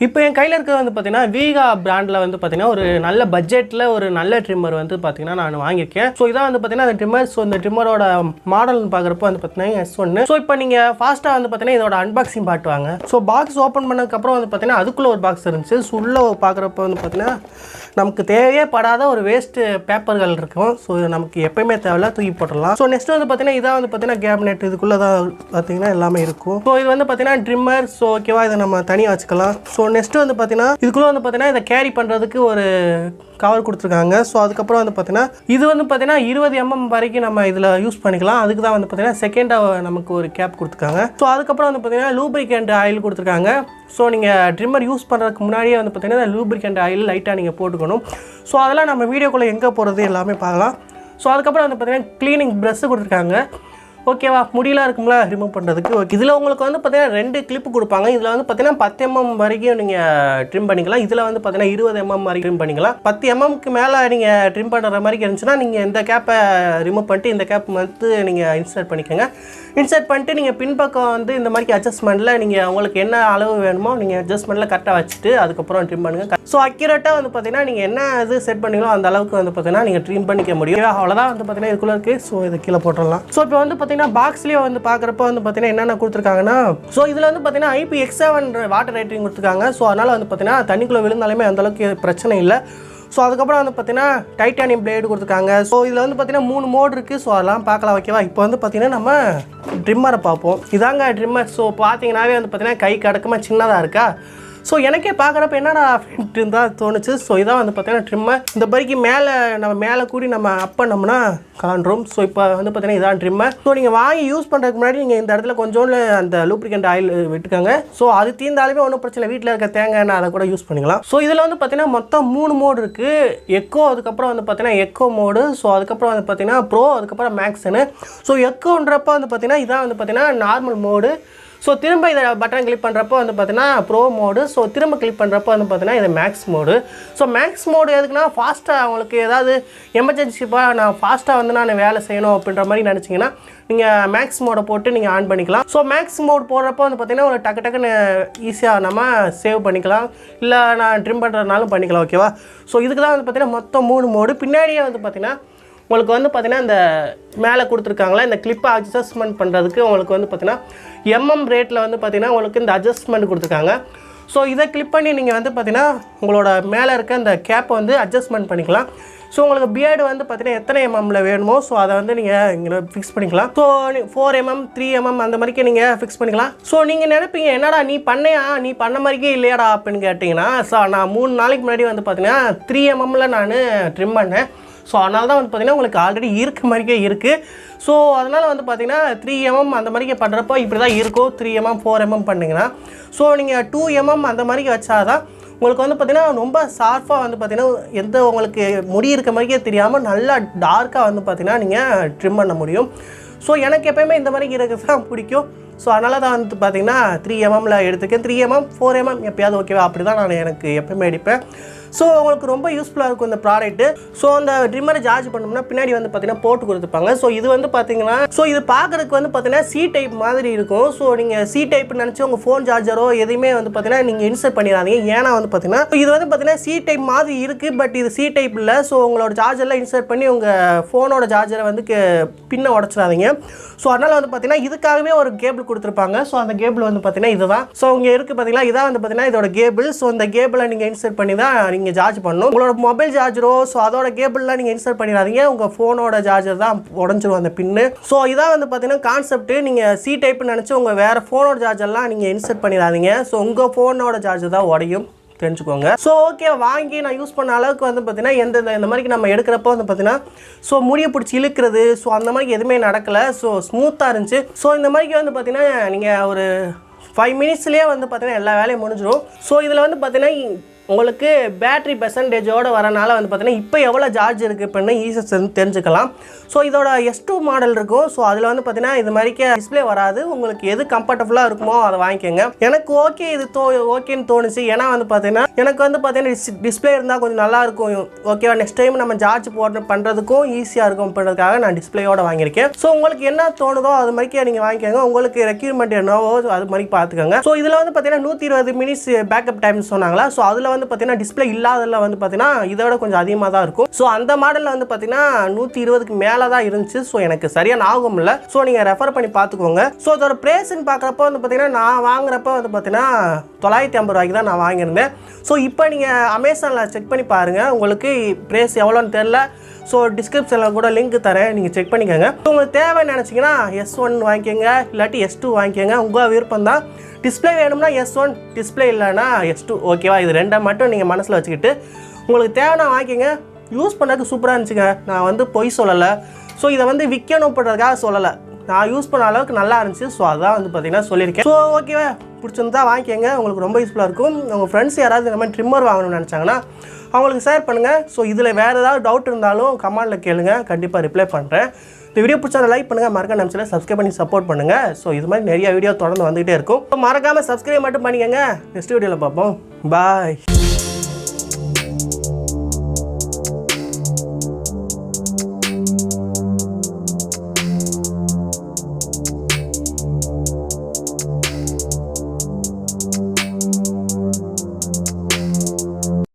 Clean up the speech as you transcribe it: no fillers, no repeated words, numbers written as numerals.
இப்போ என் கையில் இருக்கிறது வந்து பார்த்தீங்கன்னா வீகா பிராண்டில் வந்து பார்த்தீங்கன்னா ஒரு நல்ல பட்ஜெட்டில் ஒரு நல்ல ட்ரிம்மர் வந்து பார்த்தீங்கன்னா நான் வாங்கியிருக்கேன். ஸோ இதான் வந்து பார்த்தீங்கன்னா அந்த ட்ரிம்மர். ஸோ இந்த ட்ரிம்மரோட மாடல்னு பார்க்குறப்போ வந்து பார்த்தீங்கன்னா S1. ஸோ இப்போ நீங்கள் ஃபாஸ்ட்டாக வந்து பார்த்தீங்கன்னா இதோட அன்பாக்சிங் பாட்டுவாங்க. ஸோ பாக்ஸ் ஓப்பன் பண்ணதுக்கப்புறம் வந்து பார்த்தீங்கன்னா அதுக்குள்ளே ஒரு பாக்ஸ் இருந்துச்சு. ஸோ உள்ளே பார்க்குறப்போ வந்து பார்த்தீங்கன்னா நமக்கு தேவையே படாத ஒரு வேஸ்ட்டு பேப்பர்கள் இருக்கும். ஸோ நமக்கு எப்பயுமே தேவையில்ல, தூக்கி போட்டுடலாம். ஸோ நெக்ஸ்ட் வந்து பார்த்தீங்கன்னா இதான் வந்து பார்த்தீங்கன்னா கேபினெட். இதுக்குள்ளே தான் பார்த்தீங்கன்னா எல்லாமே இருக்கும். ஸோ இது வந்து பார்த்தீங்கன்னா ட்ரிம்மர். ஸோ ஓகேவா, இதை நம்ம தனியாக வச்சுக்கலாம். ஸோ நெக்ஸ்ட் வந்து பார்த்தீங்கன்னா இதுக்குள்ளே வந்து பார்த்தீங்கன்னா இதை கேரி பண்ணுறதுக்கு ஒரு கவர் கொடுத்துருக்காங்க. ஸோ அதுக்கப்புறம் வந்து பார்த்தீங்கன்னா இது வந்து பார்த்தீங்கன்னா 20 mm வரைக்கும் நம்ம இதில் யூஸ் பண்ணிக்கலாம். அதுக்கு தான் வந்து பார்த்தீங்கன்னா செகண்டாக நமக்கு ஒரு கேப் கொடுத்துருக்காங்க. ஸோ அதுக்கப்புறம் வந்து பார்த்தீங்கன்னா லூப்ரிகண்ட் ஆயில் கொடுத்துருக்காங்க. ஸோ நீங்கள் ட்ரிம்மர் யூஸ் பண்ணுறதுக்கு முன்னாடியே வந்து பார்த்தீங்கன்னா லூப்ரிகண்ட் ஆயில் லைட்டாக நீங்கள் போட்டுக்கணும். ஸோ அதெல்லாம் நம்ம வீடியோக்குள்ளே எங்கே போகிறது எல்லாமே பார்க்கலாம். ஸோ அதுக்கப்புறம் வந்து பார்த்தீங்கன்னா க்ளீனிங் ப்ரஷ்ஷு கொடுத்துருக்காங்க. ஓகேவா, முடியெலாம் இருக்குங்களா ரிமூவ் பண்ணுறதுக்கு. ஓகே, இதில் உங்களுக்கு வந்து பார்த்தீங்கன்னா 2 கிளிப்பு கொடுப்பாங்க. இதில் வந்து பார்த்தீங்கன்னா 10 mm வரைக்கும் நீங்கள் ட்ரிம் பண்ணிக்கலாம். இதில் வந்து பார்த்தீங்கன்னா 20 mm வரைக்கும் ட்ரிம் பண்ணிக்கலாம். 10 mmக்கு மேலே நீங்கள் ட்ரிம் பண்ணுற மாதிரி இருந்துச்சுன்னா நீங்கள் இந்த கேப்பை ரிமூவ் பண்ணிட்டு இந்த கேப் வந்து நீங்கள் இன்சர்ட் பண்ணிக்கோங்க. இன்சர்ட் பண்ணிட்டு நீங்கள் பின்பக்கம் வந்து இந்த மாதிரி அட்ஜஸ்ட்மெண்ட்டில் நீங்கள் உங்களுக்கு என்ன அளவு வேணுமோ நீங்கள் அட்ஜஸ்ட்மெண்ட்டில் கரெக்டாக வச்சுட்டு அதுக்கப்புறம் ட்ரிம் பண்ணுங்கள். ஸோ அக்யூரேட்டாக வந்து பார்த்தீங்கன்னா நீங்கள் என்ன இது செட் பண்ணீங்களோ அந்த அளவுக்கு வந்து பார்த்தீங்கன்னா நீங்கள் ட்ரிம் பண்ணிக்க முடியும். அவ்வளோதான் வந்து பார்த்தீங்கன்னா இதுக்குள்ளே இருக்குது. ஸோ இதை கீழே போட்டுடலாம். ஸோ இப்போ வந்து பார்த்தீங்கன்னா பாக்ஸ்லேயே வந்து பார்க்குறப்ப வந்து பார்த்தீங்கன்னா என்னென்ன கொடுத்துருக்காங்கன்னா, ஸோ இதில் வந்து பார்த்தீங்கன்னா IPX7 வாட்டர் ரேட்டிங் கொடுத்துருக்காங்க. ஸோ அதனால் வந்து பார்த்தீங்கன்னா தண்ணிக்குள்ளே விழுந்தாலுமே அந்தளவுக்கு பிரச்சனை இல்லை. ஸோ அதுக்கப்புறம் வந்து பார்த்தீங்கன்னா டைட்டானியம் பிளேடு கொடுத்துருக்காங்க. ஸோ இதில் வந்து பார்த்தீங்கன்னா 3 மோடு இருக்குது. ஸோ அதெல்லாம் பார்க்கலாம். ஓகேவா, இப்போ வந்து பார்த்தீங்கன்னா நம்ம ட்ரிம்மரை பார்ப்போம். இதாங்க ட்ரிம்மர். ஸோ பார்த்தீங்கன்னாவே வந்து பார்த்தீங்கன்னா கை கடக்கமாக சின்னதாக இருக்கா. ஸோ எனக்கே பார்க்குறப்ப என்னடா அப்படின்ட்டு இருந்தால் தோணுச்சு. ஸோ இதான் வந்து பார்த்தீங்கன்னா ட்ரிம்மர். இந்த பைக்கு மேலே கூடி நம்ம அப் பண்ணோம்னா காண்றோம். ஸோ இப்போ வந்து பார்த்தீங்கன்னா இதான் ட்ரிம்மர். ஸோ நீங்கள் வாங்கி யூஸ் பண்ணுறதுக்கு முன்னாடி நீங்கள் இந்த இடத்துல கொஞ்சோண்டு அந்த லூப்ரிகண்ட் ஆயில் விட்டுக்கோங்க. ஸோ அது தீர்ந்தாலுமே ஒன்றும் பிரச்சனை, வீட்டில் இருக்க தேங்காய் எண்ணெய் அதை கூட யூஸ் பண்ணிக்கலாம். ஸோ இதில் வந்து பார்த்தீங்கன்னா மொத்தம் 3 மோடு இருக்குது. எக்கோ, அதுக்கப்புறம் வந்து பார்த்தீங்கன்னா எக்கோ மோடு. ஸோ அதுக்கப்புறம் வந்து பார்த்தீங்கன்னா ப்ரோ, அதுக்கப்புறம் மேக்ஸ்னு. ஸோ எக்கோன்றப்போ வந்து பார்த்தீங்கன்னா இதான் வந்து பார்த்தீங்கன்னா நார்மல் மோடு. ஸோ திரும்ப இதை பட்டன் கிளிக் பண்ணுறப்போ வந்து பார்த்தீங்கன்னா ப்ரோ மோடு. ஸோ திரும்ப கிளிக் பண்ணுறப்போ வந்து பார்த்தீங்கன்னா இது max mode. So max mode எதுக்குன்னா ஃபாஸ்ட்டாக அவங்களுக்கு ஏதாவது எமர்ஜென்சிப்பாக நான் ஃபாஸ்ட்டாக வந்து நான் வேலை செய்யணும் அப்படின்ற மாதிரி நினச்சிங்கன்னா நீங்கள் மேக்ஸ் மோடை போட்டு நீங்கள் ஆன் பண்ணிக்கலாம். ஸோ மேக்ஸ் மோட் போடுறப்போ வந்து பார்த்தீங்கன்னா ஒரு டக்குன்னு ஈஸியாக நம்ம சேவ் பண்ணிக்கலாம், இல்லை நான் ட்ரிம் பண்ணுறதுனாலும் பண்ணிக்கலாம். ஓகேவா, ஸோ இதுக்கு தான் வந்து பார்த்தீங்கன்னா மொத்தம் 3 மோடு. பின்னாடியே வந்து பார்த்தீங்கன்னா உங்களுக்கு வந்து பார்த்தீங்கன்னா இந்த மேலே கொடுத்துருக்காங்களா இந்த கிளிப்பை அட்ஜஸ்ட்மெண்ட் பண்ணுறதுக்கு உங்களுக்கு வந்து பார்த்தீங்கன்னா ரேட்டில் வந்து பார்த்தீங்கன்னா உங்களுக்கு இந்த அட்ஜஸ்ட்மெண்ட் கொடுத்துருக்காங்க. ஸோ இதை கிளிக் பண்ணி நீங்கள் வந்து பார்த்தீங்கன்னா உங்களோட மேலே இருக்க இந்த கேப்பை வந்து அட்ஜஸ்ட்மெண்ட் பண்ணிக்கலாம். ஸோ உங்களுக்கு பியர்டு வந்து பார்த்தீங்கன்னா எத்தனை mmல வேணுமோ ஸோ அதை வந்து நீங்கள் இங்கே ஃபிக்ஸ் பண்ணிக்கலாம். ஸோ 4 mm 3 mm அந்த மாதிரிக்கே நீங்கள் ஃபிக்ஸ் பண்ணிக்கலாம். ஸோ நீங்கள் நினைப்பீங்க என்னடா நீ பண்ண மாதிரிக்கே இல்லையாடா அப்படின்னு கேட்டிங்கன்னா, ஸோ நான் 3 நாளைக்கு முன்னாடி வந்து பார்த்தீங்கன்னா 3 mmல நான் ட்ரிம் பண்ணேன். ஸோ அதனால தான் வந்து பார்த்தீங்கன்னா உங்களுக்கு ஆல்ரெடி இருக்க மாதிரிக்கே இருக்குது. ஸோ அதனால் வந்து பார்த்தீங்கன்னா 3 mm அந்த மாதிரிக்கே பண்ணுறப்போ இப்படி தான் இருக்கும். 3 mm 4 mm பண்ணிங்கன்னா ஸோ நீங்கள் 2 mm அந்த மாதிரிக்கு வச்சாதான் உங்களுக்கு வந்து பார்த்தீங்கன்னா ரொம்ப ஷார்ப்பாக வந்து பார்த்தீங்கன்னா எந்த உங்களுக்கு முடி இருக்க மாதிரிக்கே தெரியாமல் நல்லா டார்க்காக வந்து பார்த்தீங்கன்னா நீங்கள் ட்ரிம் பண்ண முடியும். ஸோ எனக்கு எப்போயுமே இந்த மாதிரி இருக்கிறது தான் பிடிக்கும். ஸோ அதனால தான் வந்து பார்த்தீங்கன்னா 3 mmல எடுத்துக்கேன். 3 mm 4 mm எப்போயாவது ஓகேவா அப்படி தான் நான் எனக்கு எப்போயுமே எடுப்பேன். ஸோ உங்களுக்கு ரொம்ப யூஸ்ஃபுல்லாக இருக்கும் இந்த ப்ராடக்ட்டு. ஸோ அந்த ட்ரிம்மரை சார்ஜ் பண்ணோம்னா பின்னாடி வந்து பார்த்தீங்கன்னா போட்டு கொடுத்துருப்பாங்க. ஸோ இது வந்து பார்த்தீங்கன்னா ஸோ இது பார்க்குறதுக்கு வந்து பார்த்தீங்கன்னா C டைப் மாதிரி இருக்கும். ஸோ நீங்கள் C டைப்னு நினச்சி உங்கள் ஃபோன் சார்ஜரோ எதுவுமே வந்து பார்த்தீங்கன்னா நீங்கள் இன்சர்ட் பண்ணிடாதீங்க. ஏன்னா வந்து பார்த்தீங்கன்னா இது வந்து பார்த்தீங்கன்னா C டைப் மாதிரி இருக்குது, பட் இது C டைப் இல்லை. ஸோ உங்களோட சார்ஜரில் இன்சர்ட் பண்ணி உங்கள் ஃபோனோட சார்ஜரை வந்து பின்ன உடச்சிடாதீங்க. ஸோ அதனால் வந்து பார்த்தீங்கன்னா இதுக்காகவே ஒரு கேபிள் கொடுத்துருப்பாங்க. ஸோ அந்த கேபிள் வந்து பார்த்தீங்கன்னா இதுதான். ஸோ இங்கே இருக்குது பார்த்தீங்களா, இதான் வந்து பார்த்தீங்கன்னா இதோட கேபிள். ஸோ இந்த கேபிளை நீங்கள் இன்சர்ட் பண்ணி தான் நீங்கள் சார்ஜ் பண்ணணும். உங்களோட மொபைல் சார்ஜரோ ஸோ அதோட கேபிள்லாம் நீங்கள் இன்சர்ட் பண்ணிடாதீங்க. உங்கள் ஃபோனோட சார்ஜர் தான் உடஞ்சிரும் அந்த பின்னு. ஸோ இதான் வந்து பார்த்தீங்கன்னா கான்செப்ட். நீங்கள் C டைப்னு நினச்சி உங்கள் வேறு ஃபோனோட சார்ஜர்லாம் நீங்கள் இன்சர்ட் பண்ணிடாதீங்க. ஸோ உங்கள் ஃபோனோட சார்ஜர் தான் உடையும், தெரிஞ்சுக்கோங்க. ஸோ ஓகே, வாங்கி நான் யூஸ் பண்ண அளவுக்கு வந்து பார்த்தீங்கன்னா இந்த மாதிரி நம்ம எடுக்கிறப்போ வந்து பார்த்தீங்கன்னா ஸோ முடியை பிடிச்சி இழுக்கிறது ஸோ அந்த மாதிரி எதுவுமே நடக்கலை. ஸோ ஸ்மூத்தாக இருந்துச்சு. ஸோ இந்த மாதிரி வந்து பார்த்தீங்கன்னா நீங்கள் ஒரு 5 மினிட்ஸ்லேயே வந்து பார்த்தீங்கன்னா எல்லா வேலையும் முடிஞ்சிடும். ஸோ இதில் வந்து பார்த்தீங்கன்னா உங்களுக்கு பேட்டரி பெர்சன்டேஜோட வரனால வந்து பார்த்தீங்கன்னா இப்போ எவ்வளோ சார்ஜ் இருக்குது இப்போன்னு ஈஸியாக தெரிஞ்சுக்கலாம். ஸோ இதோட S2 மாடல் இருக்கும். ஸோ அதில் வந்து பார்த்தீங்கன்னா இது மாதிரிக்கே டிஸ்பிளே வராது. உங்களுக்கு எது கம்ஃபர்டபுளாக இருக்குமோ அதை வாங்கிக்கோங்க. எனக்கு ஓகே இது ஓகேன்னு தோணுச்சு. ஏன்னா வந்து பார்த்தீங்கன்னா எனக்கு வந்து பார்த்தீங்கன்னா டிஸ்பிளே இருந்தால் கொஞ்சம் நல்லா இருக்கும். ஓகேவா, நெக்ஸ்ட் டைம் நம்ம சார்ஜ் பண்ணுறதுக்கும் ஈஸியாக இருக்கும் பண்ணுறதுக்காக நான் டிஸ்பிளேயோட வாங்கியிருக்கேன். ஸோ உங்களுக்கு என்ன தோணுதோ அது மாதிரிக்கே நீங்கள் வாங்கிக்கோங்க. உங்களுக்கு ரெக்யூர்மெண்ட் என்னவோ அது மாதிரி பார்த்துக்கோங்க. ஸோ இதில் வந்து பார்த்தீங்கன்னா 120 மினிட்ஸ் பேக்கப் டைம் சொன்னாங்களா. ஸோ அதில் வந்து பார்த்தீங்கன்னா டிஸ்பிளே இல்லாததில் வந்து பார்த்தீங்கன்னா இதோட கொஞ்சம் அதிகமாக தான் இருக்கும். ஸோ அந்த மாடலில் வந்து பார்த்தீங்கன்னா 120க்கு மேலே தான் இருந்துச்சு. ஸோ எனக்கு சரியான ஆகும் இல்லை. ஸோ நீங்கள் ரெஃபர் பண்ணி பார்த்துக்கோங்க. ஸோ அதோட ப்ரைஸ்ன்னு பார்க்குறப்ப வந்து பார்த்தீங்கன்னா நான் வாங்குறப்ப வந்து பார்த்தீங்கன்னா 950 ரூபாய்க்கு தான் நான் வாங்கியிருந்தேன். ஸோ இப்போ நீங்கள் அமேசானில் செக் பண்ணி பாருங்கள். உங்களுக்கு ப்ரைஸ் எவ்வளோன்னு தெரில. ஸோ டிஸ்கிரிப்ஷனில் கூட லிங்க் தரேன், நீங்கள் செக் பண்ணிக்கோங்க. உங்களுக்கு தேவைன்னு நினச்சிங்கன்னா S1 வாங்கிக்கோங்க, இல்லாட்டி S2 வாங்கிக்கோங்க. உங்கள் விருப்பம் தான். டிஸ்பிளே வேணும்னா S1, டிஸ்பிளே இல்லைன்னா S2. ஓகேவா, இது ரெண்டை மட்டும் நீங்கள் மனசில் வச்சுக்கிட்டு உங்களுக்கு தேவைன்னா வாங்கிக்கோங்க. யூஸ் பண்ணுறதுக்கு சூப்பராக இருந்துச்சுங்க. நான் வந்து பொய் சொல்லலை. ஸோ இதை வந்து விற்கணும் பண்ணுறதுக்காக சொல்லலை. நான் யூஸ் பண்ண அளவுக்கு நல்லா இருந்துச்சு. ஸோ அதான் வந்து பார்த்தீங்கன்னா சொல்லியிருக்கேன். ஸோ ஓகேவா, பிடிச்சிருந்தா வாங்கிக்கோங்க. உங்களுக்கு ரொம்ப யூஸ்ஃபுல்லாக இருக்கும். உங்கள் ஃப்ரெண்ட்ஸ் யாராவது இந்த மாதிரி ட்ரிம்மர் வாங்கணும்னு நினச்சாங்கன்னா அவங்களுக்கு ஷேர் பண்ணுங்கள். ஸோ இதில் வேறு ஏதாவது டவுட் இருந்தாலும் கமெண்டில் கேளுங்க, கண்டிப்பாக ரிப்ளை பண்ணுறேன். இந்த வீடியோ பிடிச்சா லைக் பண்ணுங்கள், மறக்காம நம்ம சேனலை சப்ஸ்கிரைப் பண்ணி சப்போர்ட் பண்ணுங்கள். ஸோ இது மாதிரி நிறைய வீடியோ தொடர்ந்து வந்துகிட்டே இருக்கும். ஸோ மறக்காமல் சப்ஸ்கிரைப் மட்டும் பண்ணிக்கோங்க. நெக்ஸ்ட் வீடியோவில் பார்ப்போம். பாய்.